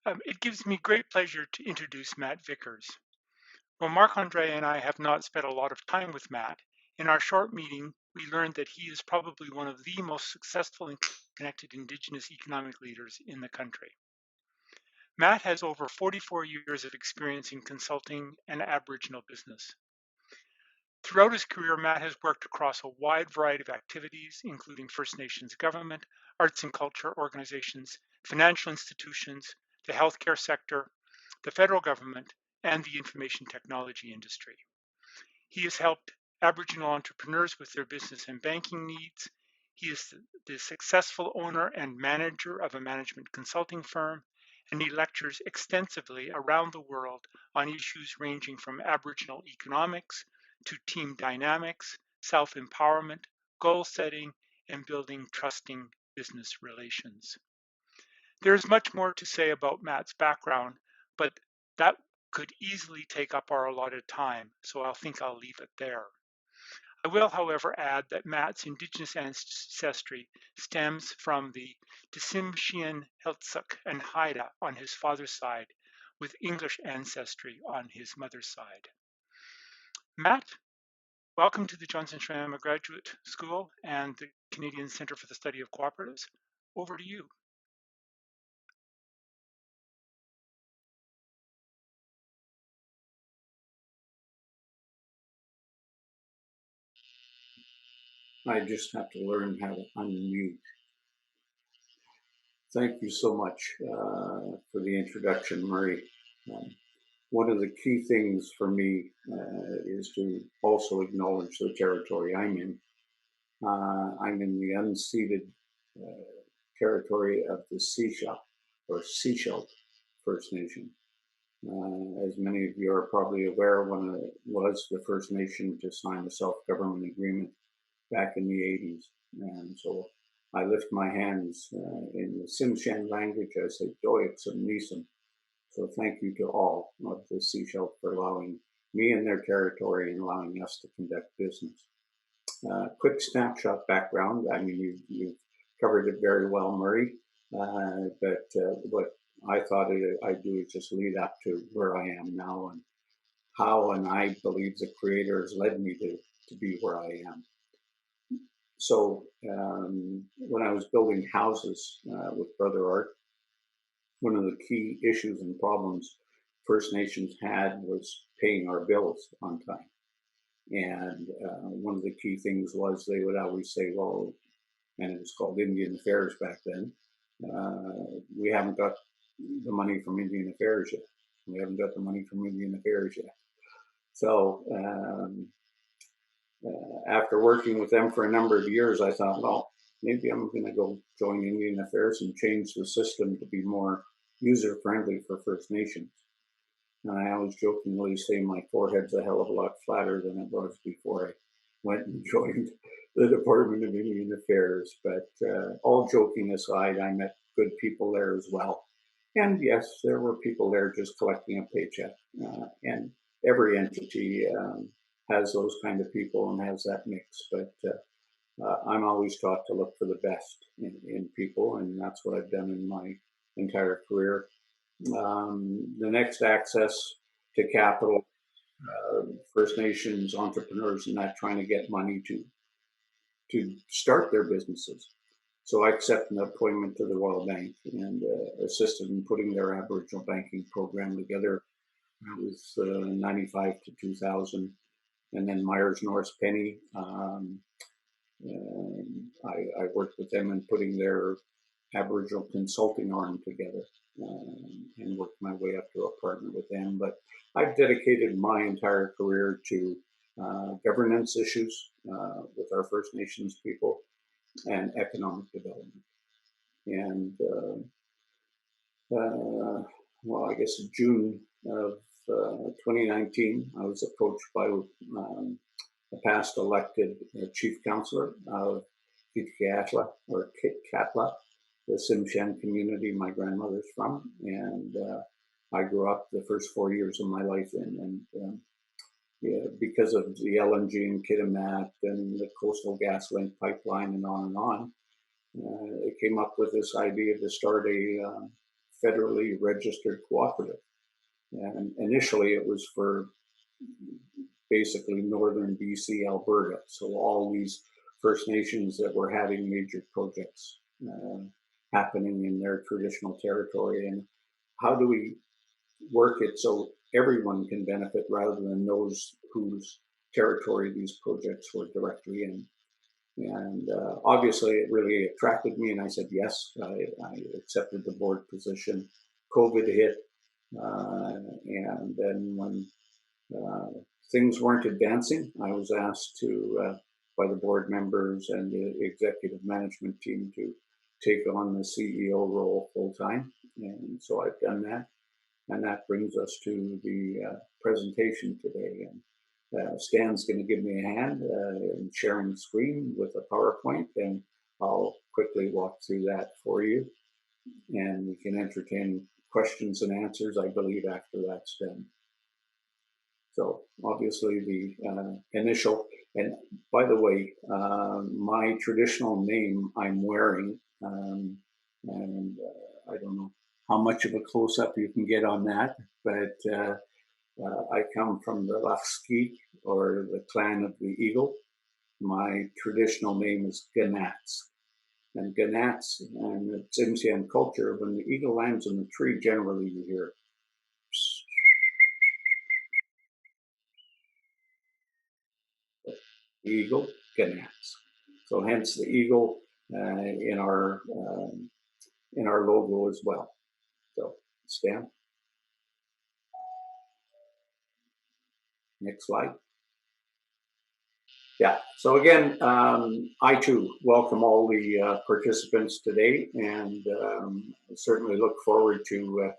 It gives me great pleasure to introduce Matt Vickers. While Marc-Andre and I have not spent a lot of time with Matt, in our short meeting, we learned that he is probably one of the most successful and connected Indigenous economic leaders in the country. Matt has over 44 years of experience in consulting and Aboriginal business. Throughout his career, Matt has worked across a wide variety of activities, including First Nations government, arts and culture organizations, financial institutions, the healthcare sector, the federal government, and the information technology industry. He has helped Aboriginal entrepreneurs with their business and banking needs. He is the successful owner and manager of a management consulting firm, and he lectures extensively around the world on issues ranging from Aboriginal economics to team dynamics, self-empowerment, goal setting, and building trusting business relations. There's much more to say about Matt's background, but that could easily take up our allotted time, so I think I'll leave it there. I will, however, add that Matt's Indigenous ancestry stems from the Tsimshian, Heiltsuk, and Haida on his father's side, with English ancestry on his mother's side. Matt, welcome to the Johnson Shrama Graduate School and the Canadian Centre for the Study of Cooperatives. Over to you. I just have to learn how to unmute. Thank you so much for the introduction, Murray. One of the key things for me is to also acknowledge the territory I'm in. I'm in the unceded territory of the Sechelt First Nation. As many of you are probably aware, one was the First Nation to sign a self-government agreement back in the 80s. And so I lift my hands in the Tsimshian language. I say, Doyuksum Nisum. So thank you to all of the Sechelt for allowing me in their territory and allowing us to conduct business. Quick snapshot background. I mean, you've covered it very well, Murray. But what I thought I'd do is just lead up to where I am now and how, and I believe the Creator has led me to be where I am. So when I was building houses with Brother Art, one of the key issues and problems First Nations had was paying our bills on time. And one of the key things was they would always say, well, and it was called Indian Affairs back then, we haven't got the money from Indian Affairs yet. We haven't got the money from Indian Affairs yet. So after working with them for a number of years, I thought, well, maybe I'm going to go join Indian Affairs and change the system to be more user-friendly for First Nations. And I always jokingly say my forehead's a hell of a lot flatter than it was before I went and joined the Department of Indian Affairs. But all joking aside, I met good people there as well. And yes, there were people there just collecting a paycheck. And every entity has those kind of people and has that mix. But I'm always taught to look for the best in people, and that's what I've done in my entire career. The next access to capital, First Nations entrepreneurs and not trying to get money to start their businesses. So I accepted an appointment to the Royal Bank and assisted in putting their Aboriginal banking program together. It was 95 to 2000. And then Myers Norris Penny, I worked with them in putting their Aboriginal consulting arm together and worked my way up to a partner with them. But I've dedicated my entire career to governance issues with our First Nations people and economic development. And well, I guess in June of 2019, I was approached by a past elected chief councillor of Kitkatla, or Kitkatla, the Tsimshian community my grandmother's from, and I grew up the first 4 years of my life in, and yeah, because of the LNG in Kitimat and the Coastal GasLink pipeline and on, it came up with this idea to start a federally registered cooperative. And initially it was for basically northern BC, Alberta. So all these First Nations that were having major projects happening in their traditional territory. And how do we work it so everyone can benefit rather than those whose territory these projects were directly in? And obviously it really attracted me, and I said yes. I accepted the board position. COVID hit, and then when things weren't advancing, I was asked to by the board members and the executive management team to take on the CEO role full time, and so I've done that. And that brings us to the presentation today. And Stan's going to give me a hand in sharing the screen with a PowerPoint, and I'll quickly walk through that for you. And we can entertain questions and answers, I believe, after that's done. So obviously the initial, and by the way, my traditional name I'm wearing, and I don't know how much of a close-up you can get on that, but I come from the Lafskeek, or the clan of the eagle. My traditional name is Ganats. And Ganats, and it's Tsimshian culture, when the eagle lands in the tree, generally you hear eagle, Ganats. So hence the eagle in our logo as well. So Stan, next slide. Yeah, so again, I too welcome all the participants today, and certainly look forward to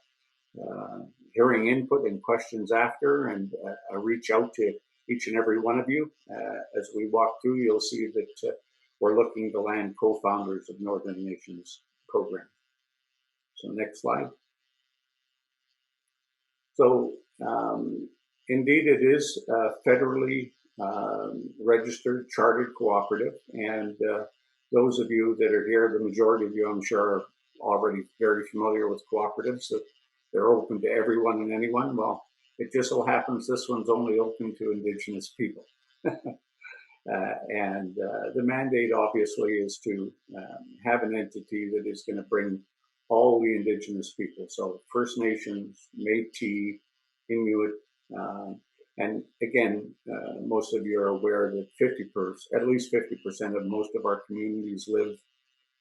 hearing input and questions after, and I reach out to each and every one of you. As we walk through, you'll see that we're looking to land co-founders of Northern Nations program. So next slide. So indeed it is federally registered, chartered cooperative, and those of you that are here, the majority of you, I'm sure, are already very familiar with cooperatives, that they're open to everyone and anyone. Well, it just so happens this one's only open to Indigenous people. And the mandate obviously is to have an entity that is going to bring all the Indigenous people, so First Nations, Métis, Inuit, and again, most of you are aware that at least 50% of most of our communities live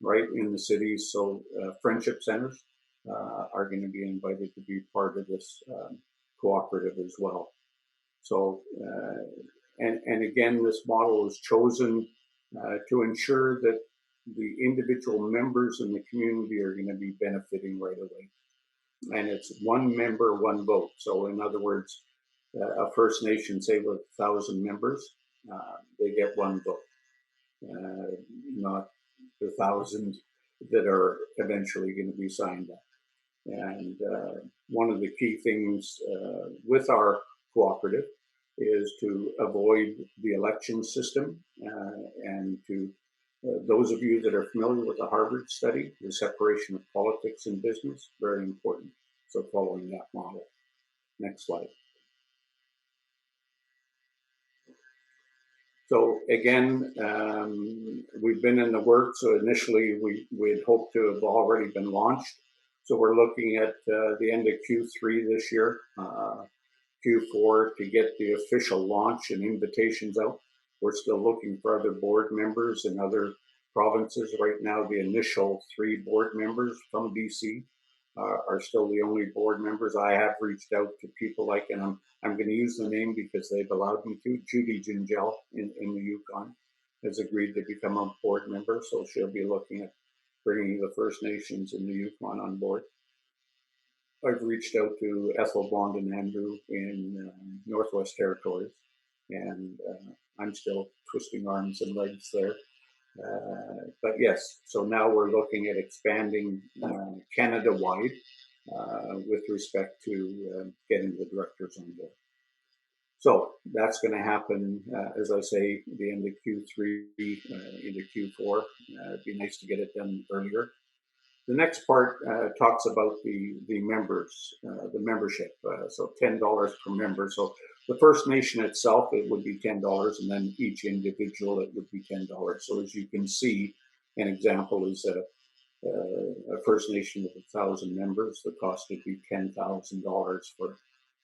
right in the cities, so friendship centers are going to be invited to be part of this cooperative as well. So, and again, this model is chosen to ensure that the individual members in the community are going to be benefiting right away. And it's one member, one vote. So in other words, a First Nation, say with 1,000 members, they get one vote, not the 1,000 that are eventually going to be signed up. And one of the key things with our cooperative is to avoid the election system, and to those of you that are familiar with the Harvard study, the separation of politics and business, very important. So following that model. Next slide. So again, we've been in the works. So initially we'd hoped to have already been launched. So we're looking at the end of Q3 this year, Q4 to get the official launch and invitations out. We're still looking for other board members in other provinces. Right now, the initial 3 board members from BC are still the only board members. I have reached out to people like, and I'm going to use the name because they've allowed me to, Judy Gingell in the Yukon has agreed to become a board member. So she'll be looking at bringing the First Nations in the Yukon on board. I've reached out to Ethel Bond and Andrew in Northwest Territories, and I'm still twisting arms and legs there. But yes, so now we're looking at expanding Canada-wide with respect to getting the directors on board. So that's going to happen, as I say, the end of Q3, into Q4. It'd be nice to get it done earlier. The next part talks about the members, the membership. So $10 per member. So the First Nation itself, it would be $10, and then each individual, it would be $10. So as you can see, an example is a First Nation with 1,000 members. The cost would be $10,000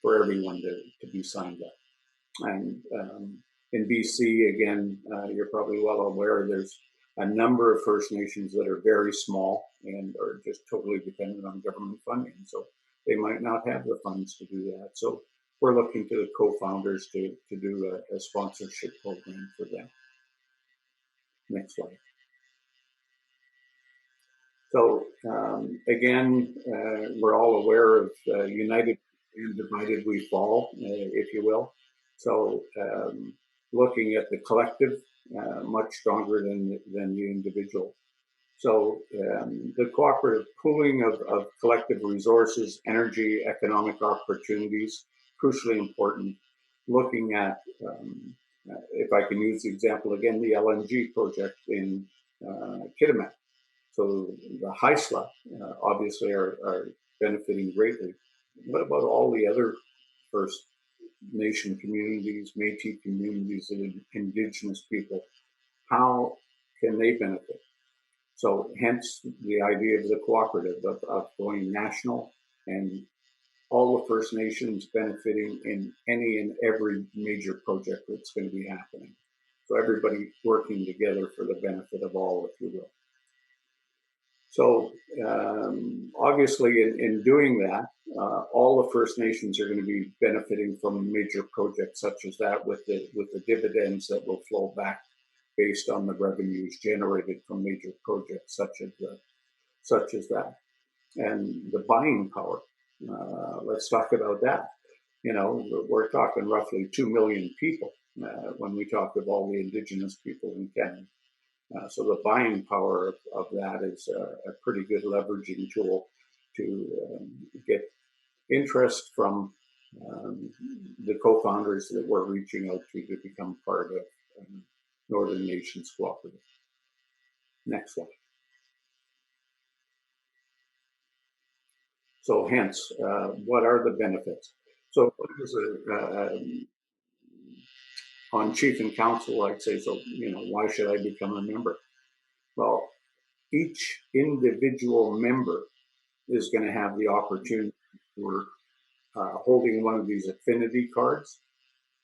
for everyone to be signed up. And in BC, again, you're probably well aware, there's a number of First Nations that are very small and are just totally dependent on government funding. So they might not have the funds to do that. So we're looking to the co-founders to do a sponsorship program for them. Next slide. So again, we're all aware of united and divided we fall, if you will. So looking at the collective, much stronger than the individual. So the cooperative pooling of collective resources, energy, economic opportunities, crucially important. Looking at, if I can use the example again, the LNG project in Kitimat. So the Haisla obviously are benefiting greatly. What about all the other First Nation communities, Métis communities, and Indigenous people? How can they benefit? So hence the idea of the cooperative of going national and all the First Nations benefiting in any and every major project that's going to be happening. So everybody working together for the benefit of all, if you will. So obviously in doing that, all the First Nations are going to be benefiting from major projects such as that with the dividends that will flow back based on the revenues generated from major projects such as that. And the buying power, let's talk about that. You know, we're talking roughly 2 million people when we talk of all the Indigenous people in Canada. So the buying power of that is a pretty good leveraging tool to get interest from the co-founders that we're reaching out to become part of Northern Nations Co-operative. Next slide. So hence, what are the benefits? So on chief and council, I'd say, so, you know, why should I become a member? Well, each individual member is going to have the opportunity for holding one of these affinity cards.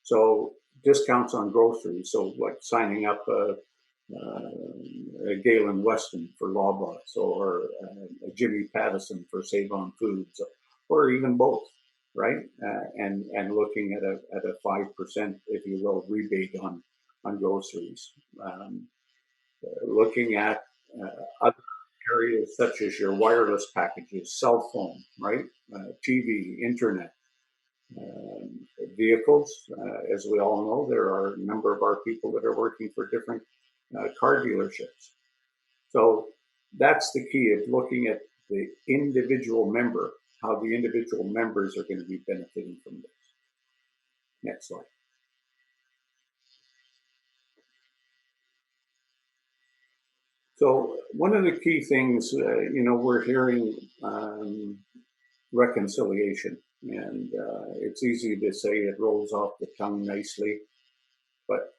So discounts on groceries. So like signing up a Galen Weston for Lawbots, or a Jimmy Pattison for Save on Foods, or even both, right? And looking at a 5%, if you will, rebate on groceries. Looking at other areas such as your wireless packages, cell phone, right? TV, internet, vehicles. As we all know, there are a number of our people that are working for different car dealerships. So that's the key of looking at the individual member, how the individual members are going to be benefiting from this. Next slide. So one of the key things, you know, we're hearing reconciliation, and it's easy to say, it rolls off the tongue nicely, but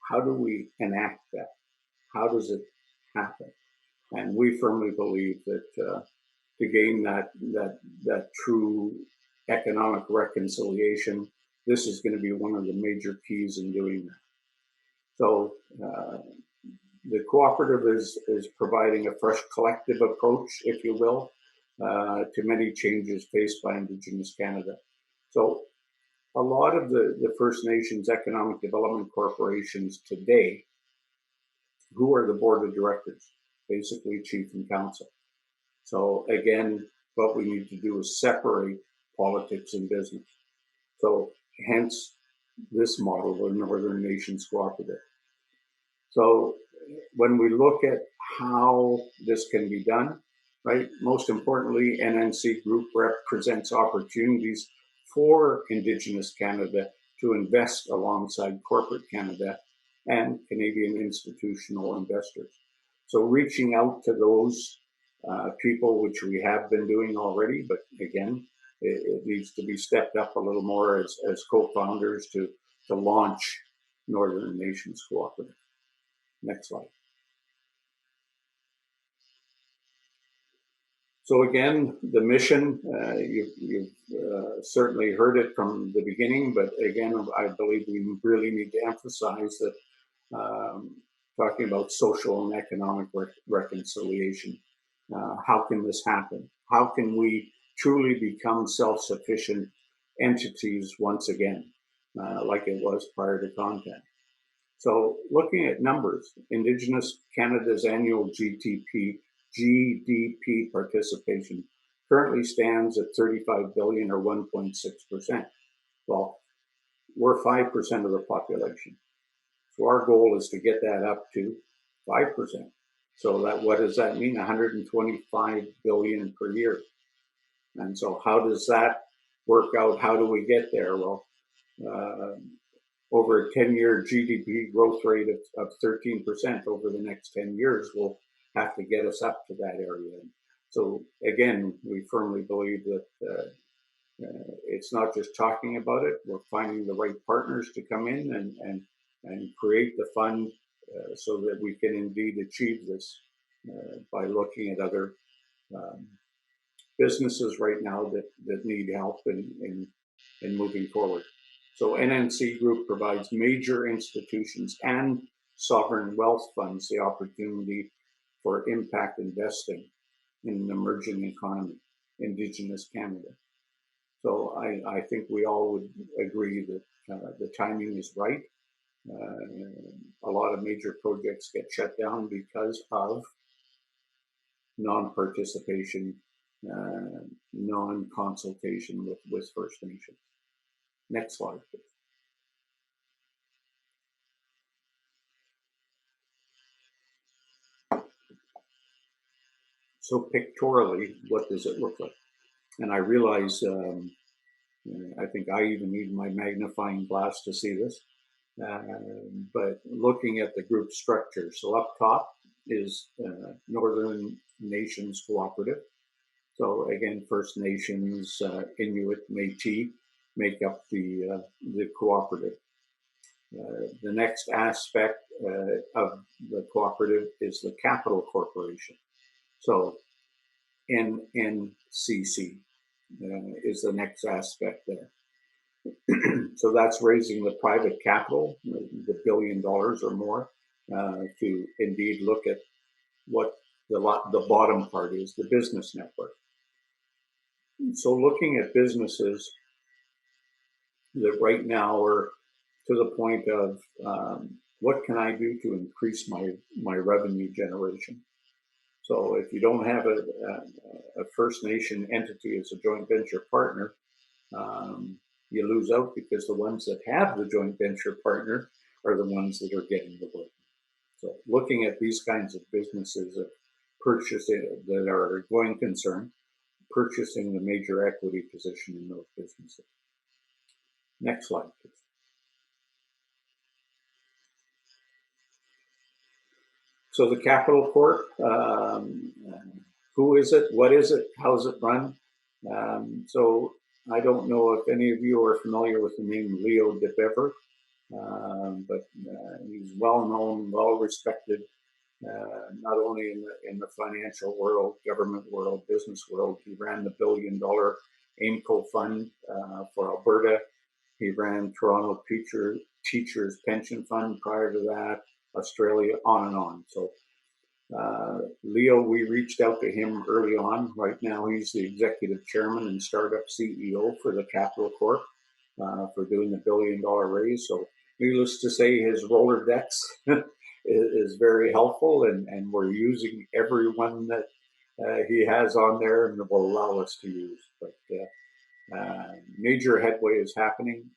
how do we enact that? How does it happen? And we firmly believe that to gain that true economic reconciliation, this is going to be one of the major keys in doing that. So the cooperative is providing a fresh collective approach, if you will, to many changes faced by Indigenous Canada. So a lot of the First Nations economic development corporations today, who are the board of directors? Basically chief and council. So again, what we need to do is separate politics and business. So hence this model, the Northern Nations Co-operative. So when we look at how this can be done, right, most importantly, NNC Group represents opportunities for Indigenous Canada to invest alongside corporate Canada and Canadian institutional investors. So reaching out to those people, which we have been doing already, but again, it needs to be stepped up a little more as co-founders to launch Northern Nations Cooperative. Next slide. So again, the mission, you've certainly heard it from the beginning, but again, I believe we really need to emphasize that talking about social and economic reconciliation. How can this happen? How can we truly become self-sufficient entities once again, like it was prior to contact? So looking at numbers, Indigenous Canada's annual GDP participation currently stands at 35 billion or 1.6%. Well, we're 5% of the population. So our goal is to get that up to 5%. So that, what does that mean? 125 billion per year. And so how does that work out? How do we get there? Well, over a 10-year GDP growth rate of 13% over the next 10 years will have to get us up to that area. So again, we firmly believe that it's not just talking about it, we're finding the right partners to come in and create the fund so that we can indeed achieve this by looking at other businesses right now that need help in moving forward. So NNC Group provides major institutions and sovereign wealth funds the opportunity for impact investing in an emerging economy, Indigenous Canada. So I think we all would agree that the timing is right. A lot of major projects get shut down because of non-participation, non-consultation with First Nations. Next slide, please. So pictorially, what does it look like? And I realize, I think I even need my magnifying glass to see this. But looking at the group structure, so up top is Northern Nations Cooperative. So again, First Nations, Inuit, Métis make up the cooperative. The next aspect of the cooperative is the capital corporation. So NNCC is the next aspect there. So that's raising the private capital, the $1 billion or more, to indeed look at what the bottom part is, the business network. So looking at businesses that right now are to the point of what can I do to increase my revenue generation? So if you don't have a First Nation entity as a joint venture partner, you lose out because the ones that have the joint venture partner are the ones that are getting the work. So looking at these kinds of businesses of purchasing that are a going concern, purchasing the major equity position in those businesses. Next slide, please. So the Capital Corp, who is it? What is it? How is it run? So I don't know if any of you are familiar with the name Leo DeBever, but he's well known, well respected, not only in the financial world, government world, business world. He ran the $1 billion AIMCO fund for Alberta. He ran Toronto Teachers Pension Fund prior to that, Australia, on and on. So Leo, we reached out to him early on. Right now, he's the executive chairman and startup CEO for the Capital Corp for doing the $1 billion raise. So needless to say, his Rolodex is very helpful, and we're using everyone that he has on there and will allow us to use. But major headway is happening.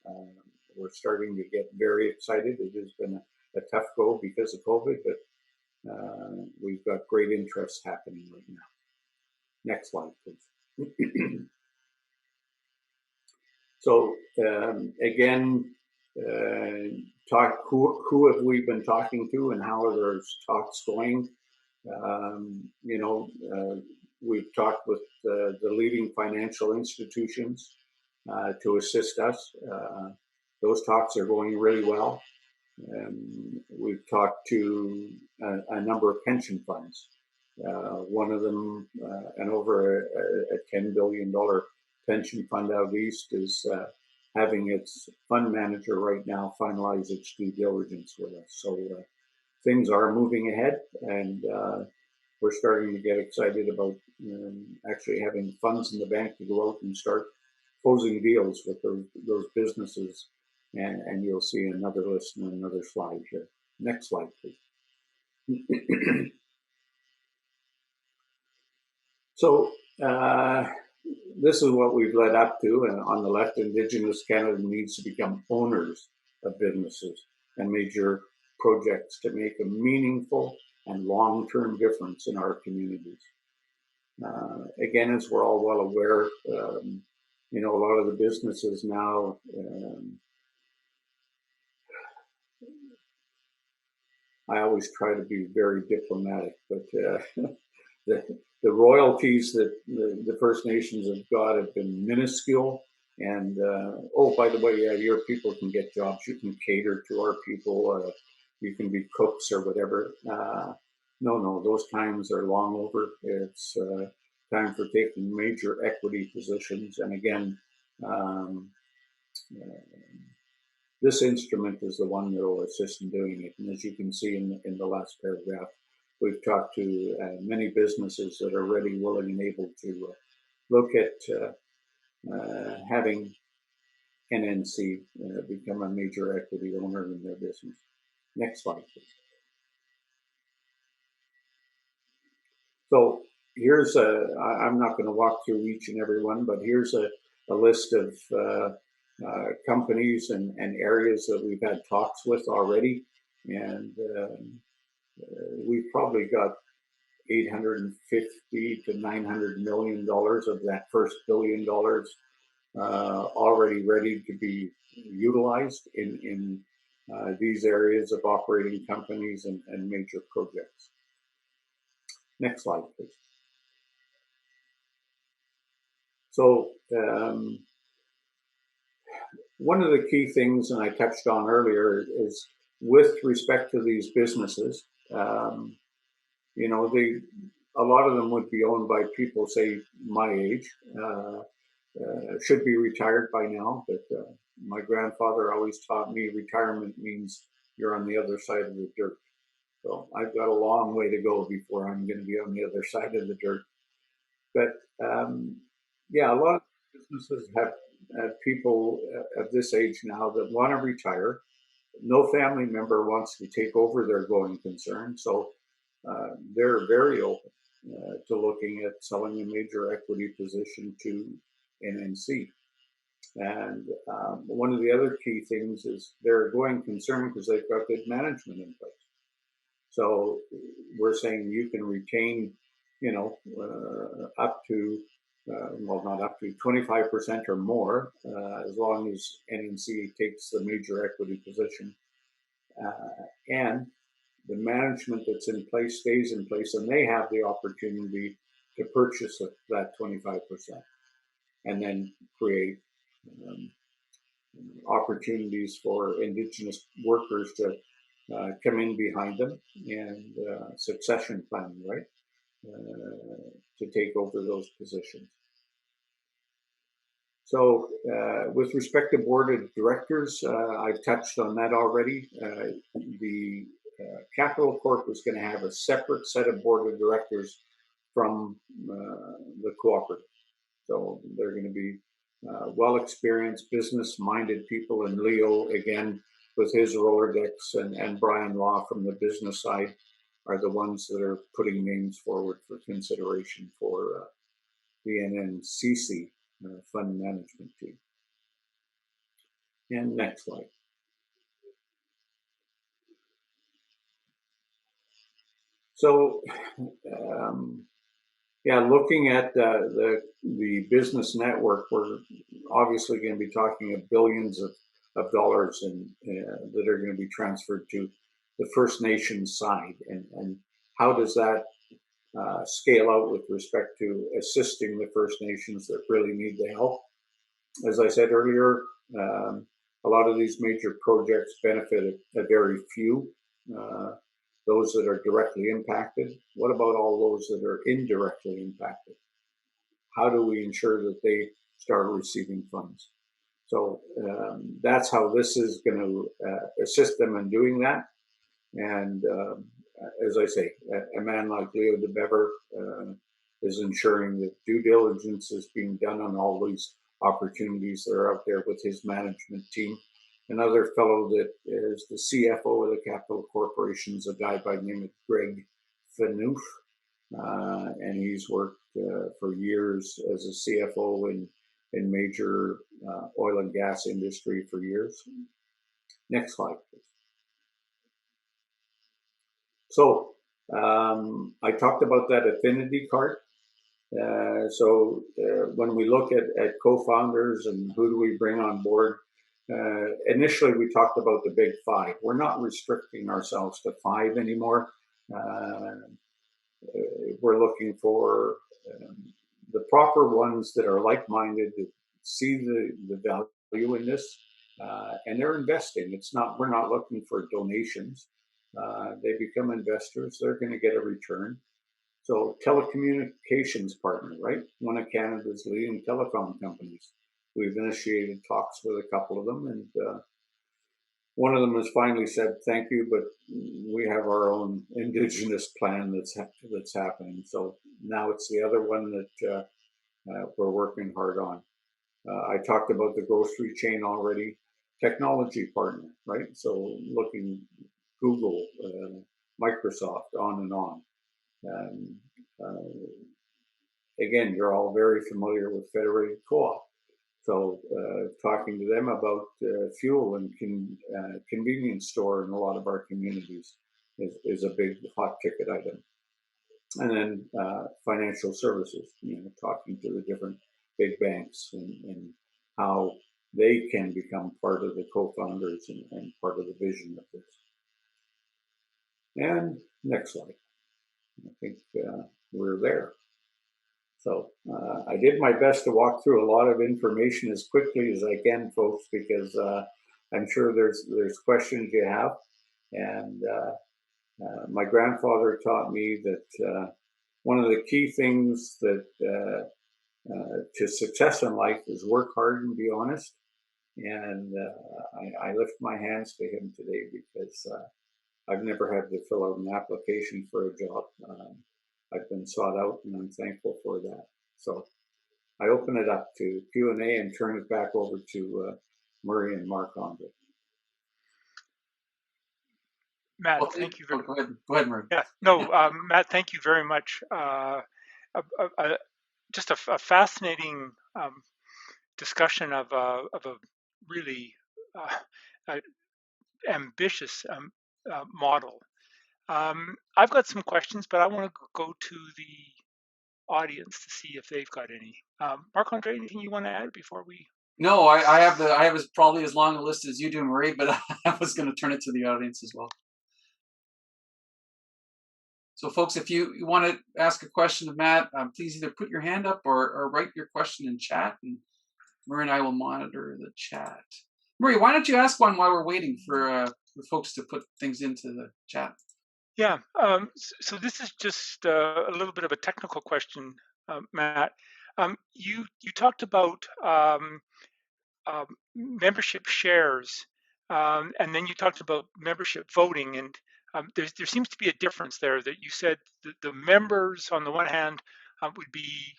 We're starting to get very excited. It has been a tough go because of COVID, but we've got great interest happening right now. Next slide, please. So again, who have we been talking to and how are those talks going? we've talked with the leading financial institutions to assist us. Those talks are going really well. We've talked to a number of pension funds. One of them, and over a $10 billion pension fund out east, is having its fund manager right now finalize its due diligence with us. So things are moving ahead, and we're starting to get excited about actually having funds in the bank to go out and start closing deals with those businesses. And you'll see another list and another slide here. Next slide, please. So this is what we've led up to. And on the left, Indigenous Canada needs to become owners of businesses and major projects to make a meaningful and long-term difference in our communities. Again, as we're all well aware, you know, a lot of the businesses now, I always try to be very diplomatic, but the royalties that the First Nations have got have been minuscule. And oh, by the way, yeah, your people can get jobs. You can cater to our people. You can be cooks or whatever. No, those times are long over. It's time for taking major equity positions. And again, this instrument is the one that will assist in doing it. And as you can see in the last paragraph, we've talked to many businesses that are ready, willing, and able to look at having NNC become a major equity owner in their business. Next slide, please. So here's I'm not going to walk through each and every one, but here's a list of companies and areas that we've had talks with already. And we've probably got $850 to $900 million of that first $1 billion already ready to be utilized in these areas of operating companies and major projects. Next slide, please. So one of the key things, and I touched on earlier, is with respect to these businesses, you know, a lot of them would be owned by people, say, my age, should be retired by now, but my grandfather always taught me retirement means you're on the other side of the dirt. So I've got a long way to go before I'm going to be on the other side of the dirt. But yeah, a lot of businesses have people of this age now that want to retire. No family member wants to take over their going concern. So they're very open to looking at selling a major equity position to NNC. And one of the other key things is they're a going concern because they've got good management in place. So we're saying you can retain, you know, up to, well, not up to 25% or more, as long as NNC takes the major equity position. And the management that's in place stays in place, and they have the opportunity to purchase that 25% and then create opportunities for Indigenous workers to come in behind them and succession planning, right, to take over those positions. So with respect to board of directors, I've touched on that already. The Capital Corp is going to have a separate set of board of directors from the cooperative. So they're going to be well-experienced, business-minded people, and Leo, again, with his Rolodex, and Brian Law from the business side are the ones that are putting names forward for consideration for the NNCC fund management team. And next slide. So, yeah, looking at the business network, we're obviously going to be talking of billions of dollars that are going to be transferred to the First Nations side. And how does that scale out with respect to assisting the First Nations that really need the help. As I said earlier, a lot of these major projects benefit a very few, those that are directly impacted. What about all those that are indirectly impacted? How do we ensure that they start receiving funds? So that's how this is going to assist them in doing that. And as I say, a man like Leo DeBever is ensuring that due diligence is being done on all these opportunities that are out there with his management team. Another fellow that is the CFO of the Capital Corporation is a guy by the name of Greg Fanoof, and he's worked for years as a CFO in major oil and gas industry for years. Next slide, please. So I talked about that affinity card. So when we look at co-founders and who do we bring on board, initially we talked about the big five. We're not restricting ourselves to five anymore. We're looking for the proper ones that are like-minded, that see the value in this, and they're investing. We're not looking for donations. They become investors. They're going to get a return. So telecommunications partner, right? One of Canada's leading telecom companies. We've initiated talks with a couple of them, and one of them has finally said thank you, but we have our own Indigenous plan that's happening. So now it's the other one that we're working hard on. I talked about the grocery chain already. Technology partner, right? So looking Google, Microsoft, on and on. Again, you're all very familiar with Federated Co-op. So talking to them about fuel and convenience store in a lot of our communities is a big hot ticket item. And then financial services, talking to the different big banks and how they can become part of the co-founders and part of the vision of this. And next slide. I think we're there. So I did my best to walk through a lot of information as quickly as I can, folks, because I'm sure there's questions you have. And my grandfather taught me that one of the key things that to success in life is work hard and be honest. And I lift my hands to him today because I've never had to fill out an application for a job. I've been sought out, and I'm thankful for that. So I open it up to Q&A and turn it back over to Murray and Marc-Andre. Matt, thank you very much. Go ahead, Murray. Yeah, no, Matt, thank you very much. Just a fascinating discussion of a really ambitious model. I've got some questions, but I want to go to the audience to see if they've got any. Marc-Andre, anything you want to add before we? No, I have probably as long a list as you do, Marie, but I was going to turn it to the audience as well. So, folks, if you want to ask a question of Matt, please either put your hand up or write your question in chat, and Murray and I will monitor the chat. Murray, why don't you ask one while we're waiting for folks to put things into the chat? Yeah, so this is just a little bit of a technical question, Matt. You talked about membership shares, and then you talked about membership voting, and there seems to be a difference there. That you said the members on the one hand would be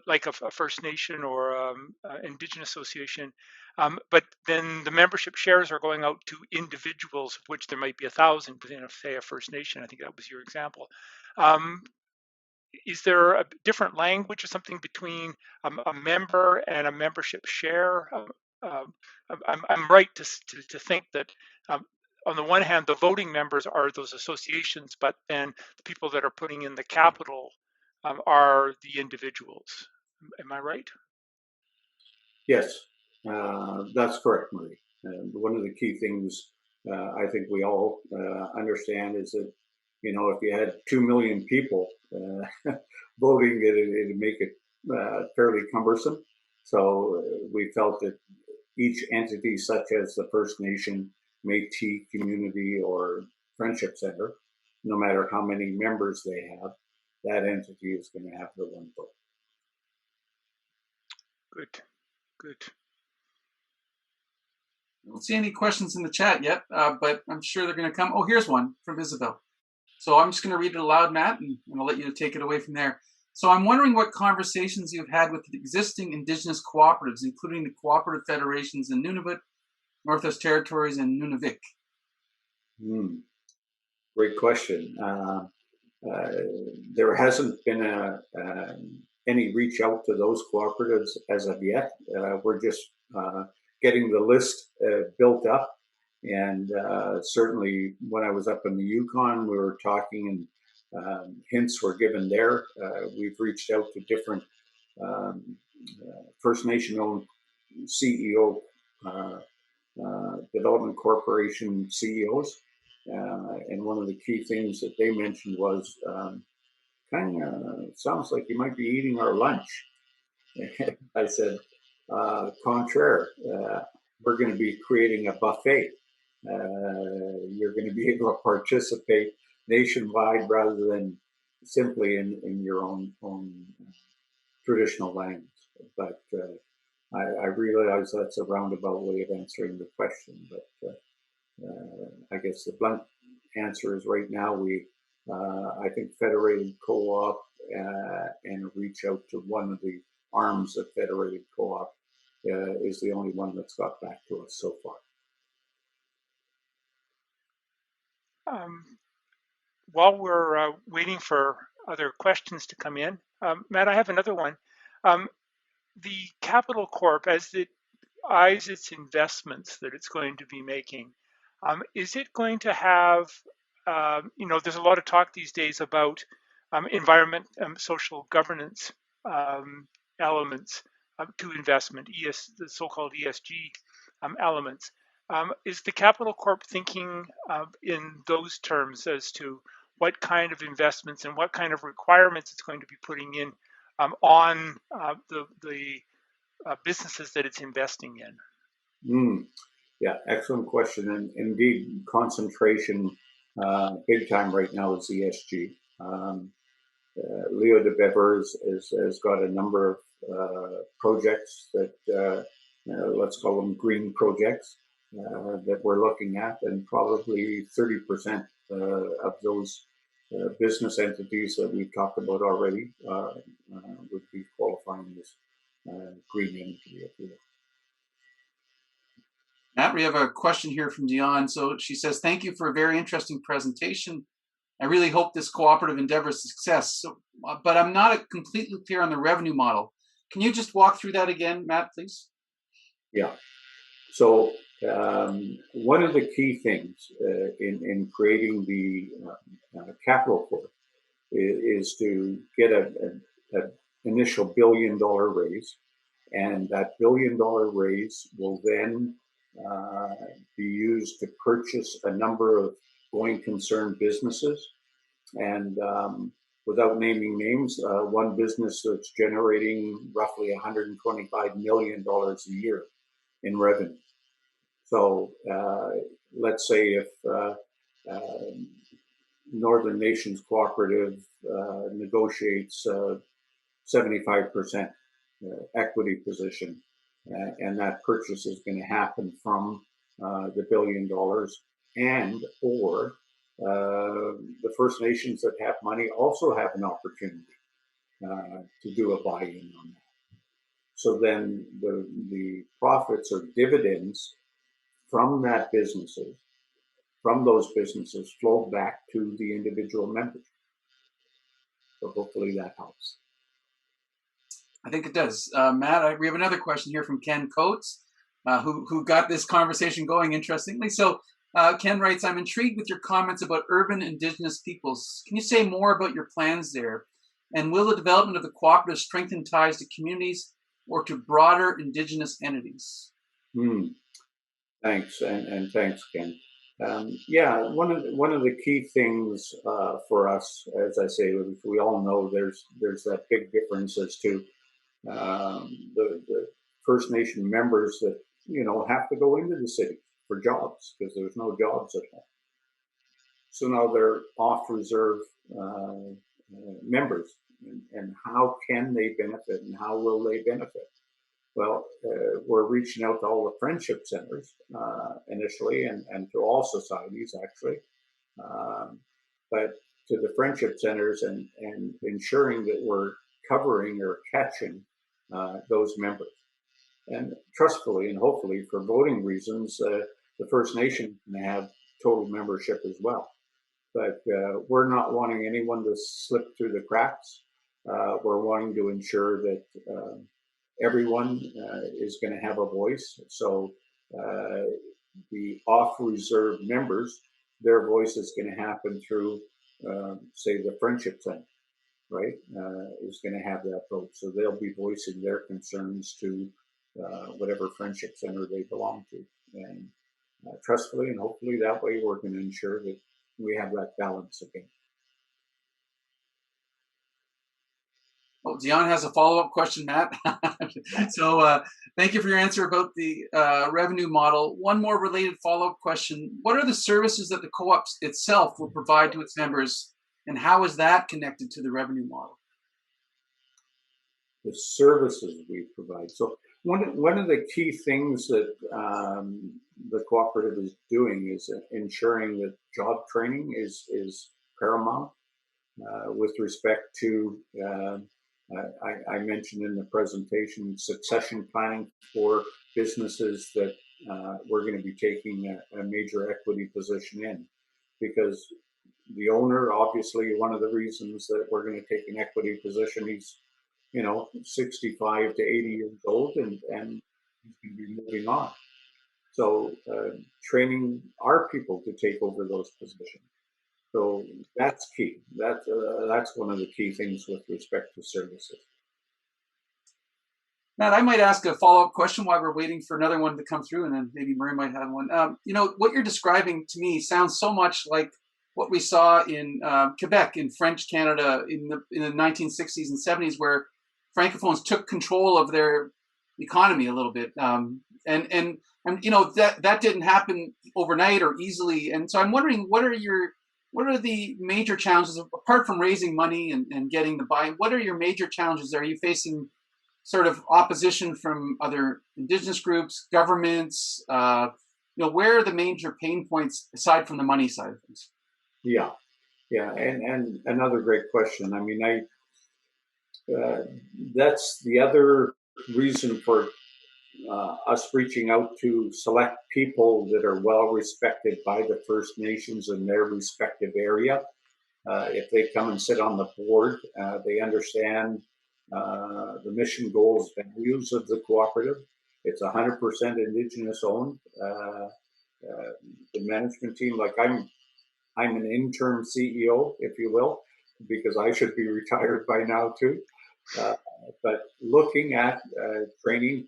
like a First Nation or Indigenous association, but then the membership shares are going out to individuals, of which there might be 1,000 within, say, a First Nation. I think that was your example. Is there a different language or something between a member and a membership share? I'm right to think that on the one hand, the voting members are those associations, but then the people that are putting in the capital are the individuals. Am I right? Yes, that's correct, Marie. One of the key things I think we all understand is that if you had 2 million people voting, it'd make it fairly cumbersome. So we felt that each entity, such as the First Nation, Métis community, or Friendship Center, no matter how many members they have, that entity is going to have the one vote. Good, good. I don't see any questions in the chat yet, but I'm sure they're going to come. Oh, here's one from Isabel. So I'm just going to read it aloud, Matt, and I'll let you take it away from there. So I'm wondering what conversations you've had with the existing Indigenous cooperatives, including the cooperative federations in Nunavut, Northwest Territories, and Nunavik. Great question. There hasn't been any reach out to those cooperatives as of yet. We're just getting the list built up. And certainly when I was up in the Yukon, we were talking and hints were given there. We've reached out to different First Nation-owned CEO, development corporation CEOs. And one of the key things that they mentioned was, kind of sounds like you might be eating our lunch. I said, contraire, we're going to be creating a buffet. You're going to be able to participate nationwide rather than simply in your own traditional lands. But I realize that's a roundabout way of answering the question. But I guess the blunt answer is right now I think Federated Co-op and reach out to one of the arms of Federated Co-op is the only one that's got back to us so far. While we're waiting for other questions to come in, Matt, I have another one. The Capital Corp, as it eyes its investments that it's going to be making, is it going to have, there's a lot of talk these days about environment and social governance elements to investment, the so-called ESG elements. Is the Capital Corp thinking in those terms as to what kind of investments and what kind of requirements it's going to be putting in on the businesses that it's investing in? Yeah, excellent question. And indeed, concentration big time right now is ESG. Leo de Bevers has got a number of projects that, let's call them green projects, that we're looking at, and probably 30% of those business entities that we've talked about already would be qualifying as green energy, if you will. Matt, we have a question here from Dion. So she says, thank you for a very interesting presentation. I really hope this cooperative endeavor is a success, but I'm not completely clear on the revenue model. Can you just walk through that again, Matt, please? Yeah. So one of the key things in creating the Capital Corp is to get an initial $1 billion raise, and that $1 billion raise will then be used to purchase a number of going concern businesses. And without naming names, one business that's generating roughly $125 million a year in revenue. So let's say if NorthernNations Co-operative negotiates 75% equity position, and that purchase is going to happen from the $1 billion, and or the First Nations that have money also have an opportunity to do a buy-in on that. So then the profits or dividends from those businesses flow back to the individual members. So hopefully that helps. I think it does. Matt, we have another question here from Ken Coates, who got this conversation going interestingly. So Ken writes, I'm intrigued with your comments about urban Indigenous peoples. Can you say more about your plans there? And will the development of the cooperative strengthen ties to communities or to broader Indigenous entities? Thanks, and thanks, Ken. Yeah, one of the key things for us, as I say, we all know there's that big difference as to the First Nation members that have to go into the city for jobs because there's no jobs at home. So now they're off reserve members, and how can they benefit, and how will they benefit? Well, we're reaching out to all the friendship centers initially, and to all societies actually, but to the friendship centers and ensuring that we're covering or catching those members. And trustfully and hopefully for voting reasons, the First Nation can have total membership as well. But we're not wanting anyone to slip through the cracks. We're wanting to ensure that everyone is going to have a voice. So the off-reserve members, their voice is going to happen through, say, the Friendship Center, right, is going to have that vote. So they'll be voicing their concerns to whatever Friendship Center they belong to. And trustfully and hopefully that way we're going to ensure that we have that balance again. Well, Dion has a follow-up question, Matt. So thank you for your answer about the revenue model. One more related follow-up question. What are the services that the co-op itself will provide to its members, and how is that connected to the revenue model? The services we provide. So one of the key things that the cooperative is doing is ensuring that job training is paramount with respect to, I mentioned in the presentation, succession planning for businesses that we're going to be taking a major equity position in. Because the owner, obviously, one of the reasons that we're going to take an equity position, he's 65 to 80 years old, and he's going to be moving on. So training our people to take over those positions. So that's key. That's one of the key things with respect to services. Matt, I might ask a follow-up question while we're waiting for another one to come through, and then maybe Murray might have one. What you're describing to me sounds so much like what we saw in Quebec, in French Canada, in the 1960s and 70s, where Francophones took control of their economy a little bit, and that didn't happen overnight or easily. And so I'm wondering, what are the major challenges apart from raising money and getting the buy-in? What are your major challenges? Are you facing sort of opposition from other Indigenous groups, governments? Where are the major pain points aside from the money side of things? Yeah, and another great question. I mean, that's the other reason for us reaching out to select people that are well respected by the First Nations in their respective area. If they come and sit on the board, they understand the mission, goals, values of the cooperative. It's 100% Indigenous-owned. The management team, like I'm an interim CEO, if you will, because I should be retired by now too. But looking at training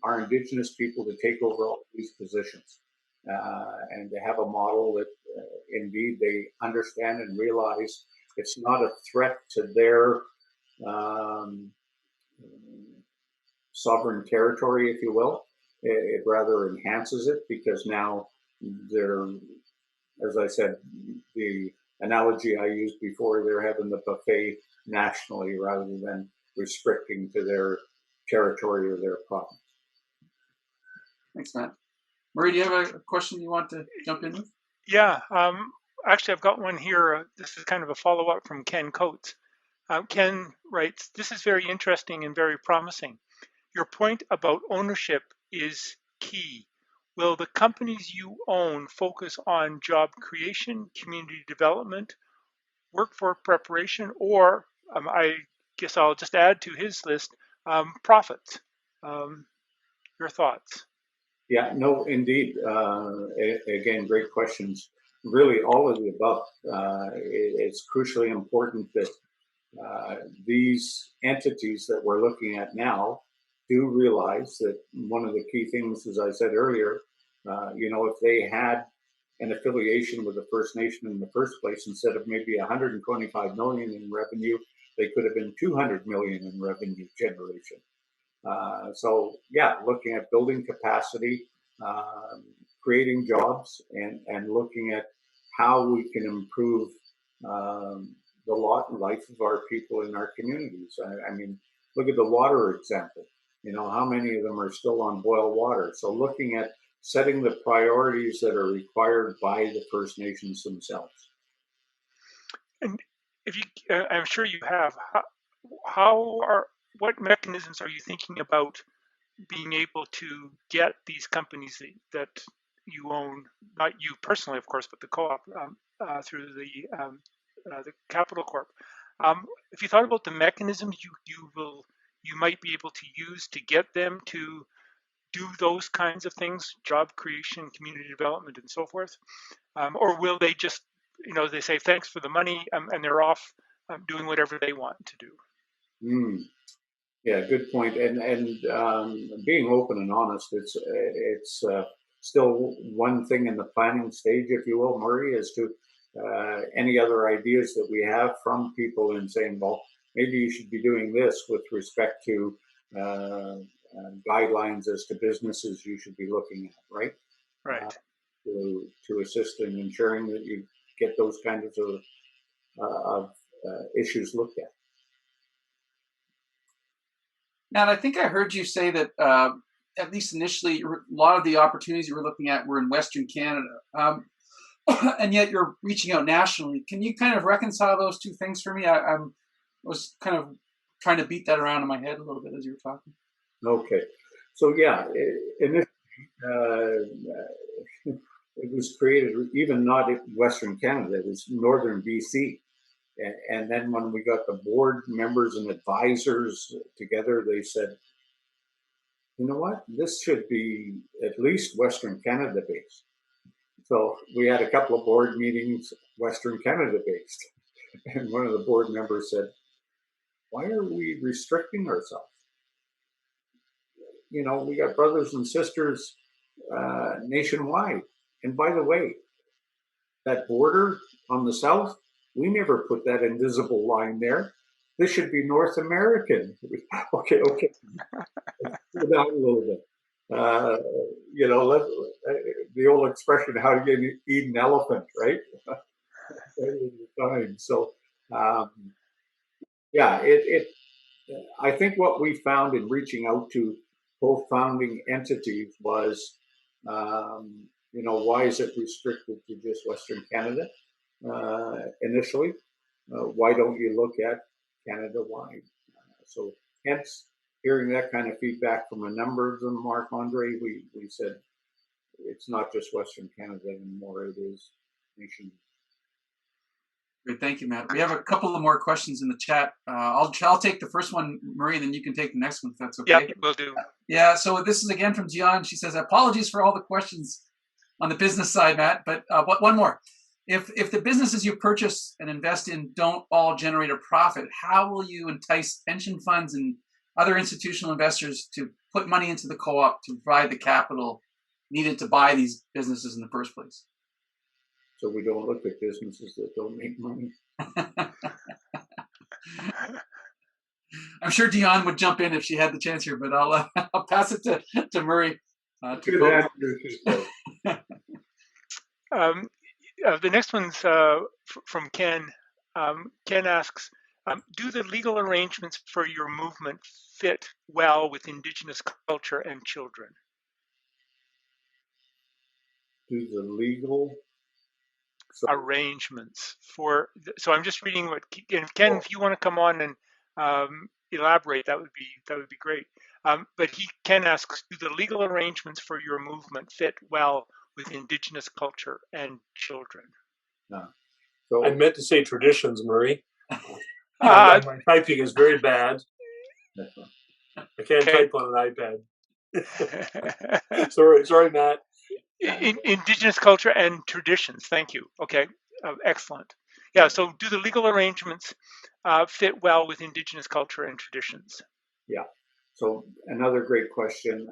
our Indigenous people to take over all these positions and to have a model that indeed they understand and realize it's not a threat to their sovereign territory, if you will. It rather enhances it because now they're, as I said, the analogy I used before, they're having the buffet nationally rather than restricting to their territory or their province. Thanks, Matt. Murray, do you have a question you want to jump in with? Yeah, actually, I've got one here. This is kind of a follow-up from Ken Coates. Ken writes, "This is very interesting and very promising. Your point about ownership is key. Will the companies you own focus on job creation, community development, workforce preparation, or I guess I'll just add to his list, profits?" Your thoughts? Yeah, no, indeed. Again, great questions. Really, all of the above. It's crucially important that these entities that we're looking at now do realize that one of the key things, as I said earlier, if they had an affiliation with the First Nation in the first place. Instead of maybe 125 million in revenue, they could have been 200 million in revenue generation. So yeah, looking at building capacity, creating jobs, and looking at how we can improve the lot and life of our people in our communities. I mean, look at the water example. You know, how many of them are still on boil water? So looking at setting the priorities that are required by the First Nations themselves. And if you, I'm sure you have. What mechanisms are you thinking about being able to get these companies that you own, not you personally, of course, but the co-op through the Capital Corp? If you thought about the mechanisms you might be able to use to get them to do those kinds of things, job creation, community development, and so forth, or will they just, they say thanks for the money and they're off doing whatever they want to do? Yeah, good point. And being open and honest, it's still one thing in the planning stage, if you will, Murray, as to any other ideas that we have from people in saying, well, maybe you should be doing this with respect to guidelines as to businesses you should be looking at, right? Right. To assist in ensuring that you get those kinds of issues looked at. Matt, I think I heard you say that at least initially, a lot of the opportunities you were looking at were in Western Canada, and yet you're reaching out nationally. Can you kind of reconcile those two things for me? I was kind of trying to beat that around in my head a little bit as you were talking. Okay. So yeah, initially, it was created even not in Western Canada, it was Northern BC. And then when we got the board members and advisors together, they said, you know what, this should be at least Western Canada based. So we had a couple of board meetings, Western Canada based. And one of the board members said, why are we restricting ourselves? You know, we got brothers and sisters nationwide. And by the way, that border on the south, we never put that invisible line there. This should be North American. Okay. Let's slow down a little bit. You know, the old expression, how do you eat an elephant, right? So, yeah, I think what we found in reaching out to both founding entities was, you know, why is it restricted to just Western Canada initially? Why don't you look at Canada-wide? So hence, hearing that kind of feedback from a number of them, Marc-Andre, we said it's not just Western Canada anymore, it is nation. Great, thank you, Matt. We have a couple of more questions in the chat. I'll take the first one, Marie, then you can take the next one if that's okay. Yeah, will do. Yeah, so this is again from Gian. She says, apologies for all the questions on the business side, Matt, but one more. If the businesses you purchase and invest in don't all generate a profit, how will you entice pension funds and other institutional investors to put money into the co-op to provide the capital needed to buy these businesses in the first place? So we don't look at businesses that don't make money. I'm sure Dion would jump in if she had the chance here, but I'll pass it to Murray. The next one's from Ken. Ken asks, do the legal arrangements for your movement fit well with Indigenous culture and children? Do the legal arrangements for, so I'm just reading what Ken, if you want to come on and elaborate, that would be great. But Ken asks, do the legal arrangements for your movement fit well with Indigenous culture and children? No. So I meant to say traditions, Murray. My typing is very bad. I can't type on an iPad. sorry, Matt. Indigenous culture and traditions. Thank you. Okay, excellent. Yeah. So, do the legal arrangements fit well with Indigenous culture and traditions? Yeah. So another great question,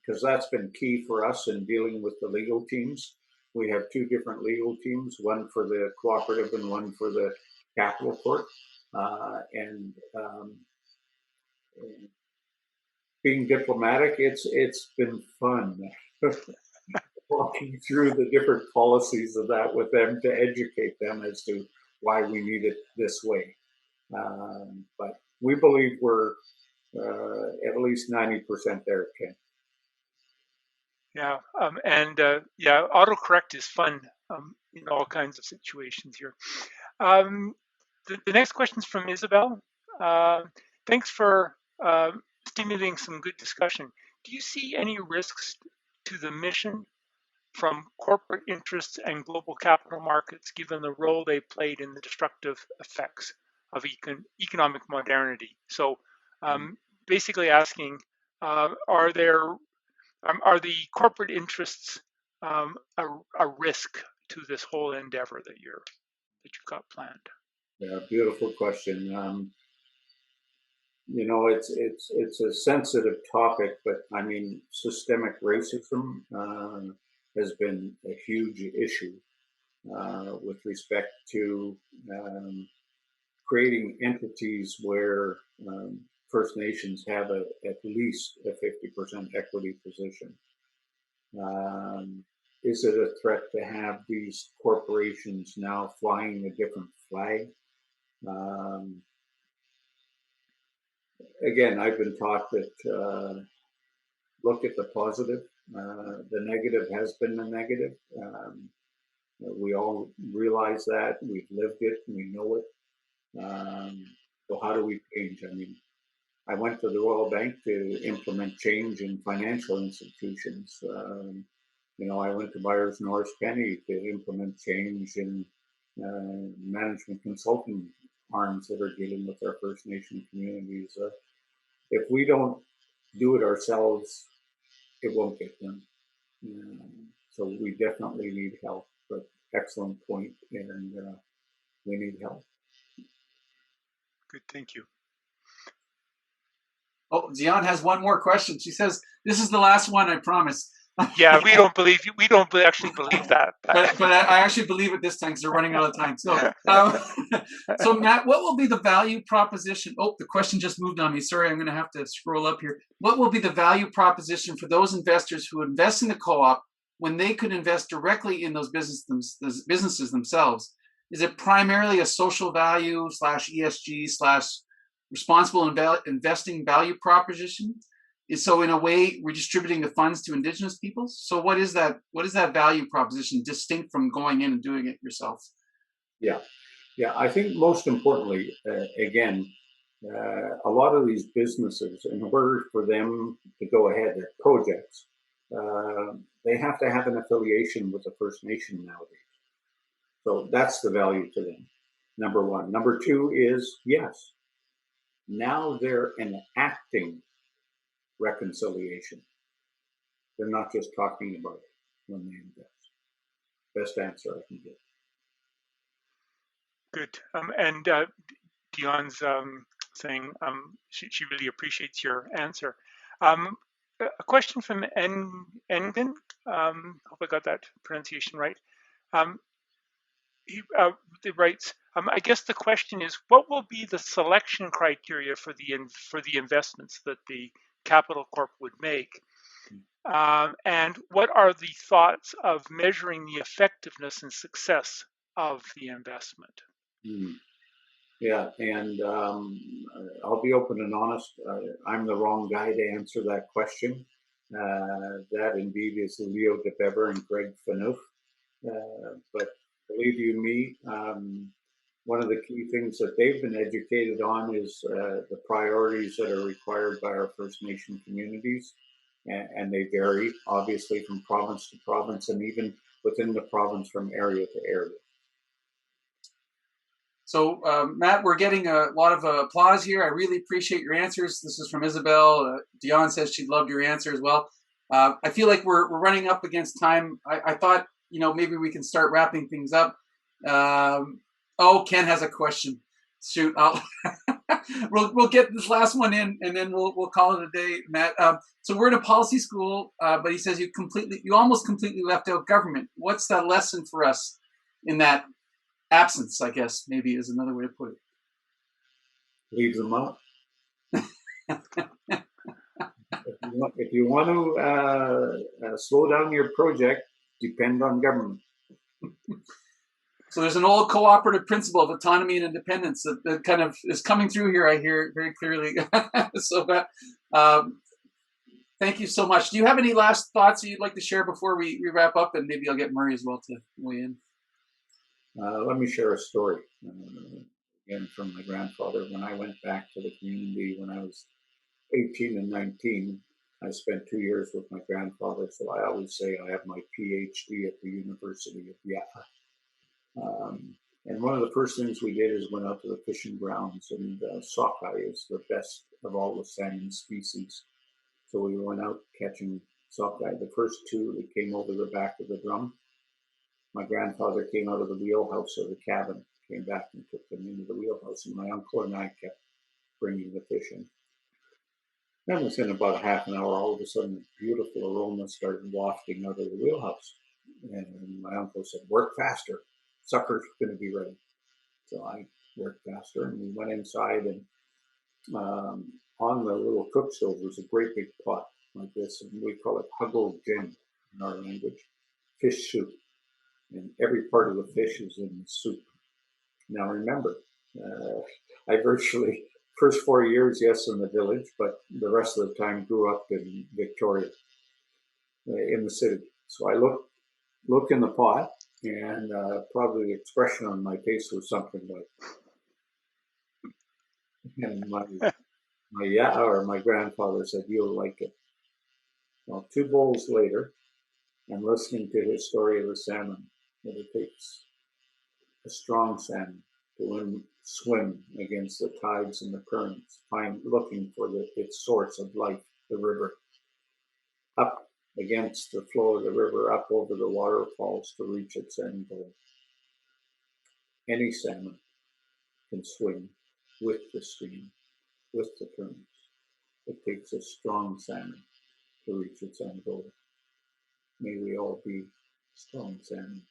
because that's been key for us in dealing with the legal teams. We have two different legal teams, one for the cooperative and one for the capital court. And being diplomatic, it's been fun walking through the different policies of that with them to educate them as to why we need it this way. But we believe we're at least 90% there, Ken. Yeah, yeah, autocorrect is fun in all kinds of situations here. The next question is from Isabel. Thanks for stimulating some good discussion. Do you see any risks to the mission from corporate interests and global capital markets, given the role they played in the destructive effects of economic modernity? So basically asking, are the corporate interests a risk to this whole endeavor that you've got planned? Yeah, beautiful question. You know, it's a sensitive topic, but I mean, systemic racism has been a huge issue with respect to creating entities where First Nations have at least a 50% equity position. Is it a threat to have these corporations now flying a different flag? Again, I've been taught that look at the positive. The negative has been the negative. We all realize that. We've lived it. We know it. So how do we change? I mean, I went to the Royal Bank to implement change in financial institutions. You know, I went to Byers Norris Penny to implement change in management consulting arms that are dealing with our First Nation communities. If we don't do it ourselves, it won't get done. So we definitely need help. But excellent point, and we need help. Good, thank you. Oh, Dion has one more question. She says, "This is the last one, I promise." Yeah, we don't actually believe that. but I actually believe it this time because they're running out of time. So, so Matt, what will be the value proposition? Oh, the question just moved on me. Sorry, I'm going to have to scroll up here. What will be the value proposition for those investors who invest in the co-op when they could invest directly in those businesses themselves? Is it primarily a social value / ESG / responsible investing value proposition? So in a way, redistributing the funds to Indigenous peoples. So what is that value proposition distinct from going in and doing it yourself? Yeah. I think most importantly, again, a lot of these businesses, in order for them to go ahead, their projects, they have to have an affiliation with the First Nation nowadays. So that's the value to them. Number one. Number two is, yes, now they're enacting reconciliation. They're not just talking about it when they invest. Best answer I can give. Good. And Dion's saying she really appreciates your answer. A question from Engen. Hope I got that pronunciation right. He writes, I guess the question is, what will be the selection criteria for the investments that the Capital Corp would make? And what are the thoughts of measuring the effectiveness and success of the investment? Yeah, and I'll be open and honest. I'm the wrong guy to answer that question. That indeed is Leo DeBever and Greg Phaneuf. But believe you me, one of the key things that they've been educated on is the priorities that are required by our First Nation communities. And they vary, obviously, from province to province and even within the province from area to area. So, Matt, we're getting a lot of applause here. I really appreciate your answers. This is from Isabel. Dion says she loved your answer as well. I feel like we're running up against time. I thought, maybe we can start wrapping things up. Ken has a question. Shoot, we'll get this last one in, and then we'll call it a day, Matt. So we're in a policy school, but he says you almost completely left out government. What's the lesson for us in that absence? I guess maybe is another way to put it. Leave them out. If you want to slow down your project, depend on government. So there's an old cooperative principle of autonomy and independence that kind of is coming through here. I hear very clearly. So, thank you so much. Do you have any last thoughts that you'd like to share before we wrap up? And maybe I'll get Murray as well to weigh in. Let me share a story. Again, from my grandfather. When I went back to the community when I was 18 and 19, I spent 2 years with my grandfather. So I always say I have my PhD at the University of Yale. And one of the first things we did is went out to the fishing grounds, and sockeye is the best of all the salmon species. So we went out catching sockeye. The first two that came over the back of the drum, my grandfather came out of the wheelhouse of the cabin, came back and took them into the wheelhouse, and my uncle and I kept bringing the fish in. Then within about a half an hour, all of a sudden, beautiful aroma started wafting out of the wheelhouse. And my uncle said, "Work faster. Supper's going to be ready." So I worked faster, and we went inside, and on the little cook stove was a great big pot like this, and we call it huggle gin in our language, fish soup. And every part of the fish is in the soup. Now remember, I virtually, first 4 years, yes, in the village, but the rest of the time grew up in Victoria, in the city. So I look in the pot, and probably the expression on my face was something like, and my grandfather said, "You'll like it." Well, 2 bowls later, I'm listening to his story of the salmon, that it takes a strong salmon to swim against the tides and the currents, looking for its source of life, the river, up against the flow of the river, up over the waterfalls to reach its end goal. Any salmon can swim with the stream, with the currents. It takes a strong salmon to reach its end goal. May we all be strong salmon.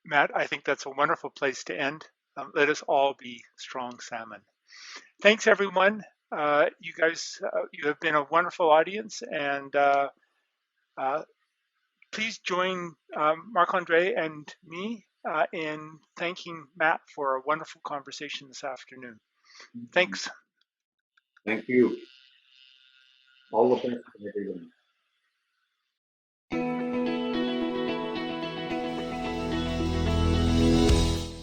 Matt, I think that's a wonderful place to end. Let us all be strong salmon. Thanks, everyone. You guys, you have been a wonderful audience, and please join Marc-Andre and me in thanking Matt for a wonderful conversation this afternoon. Thanks. Thank you. All the best, everyone.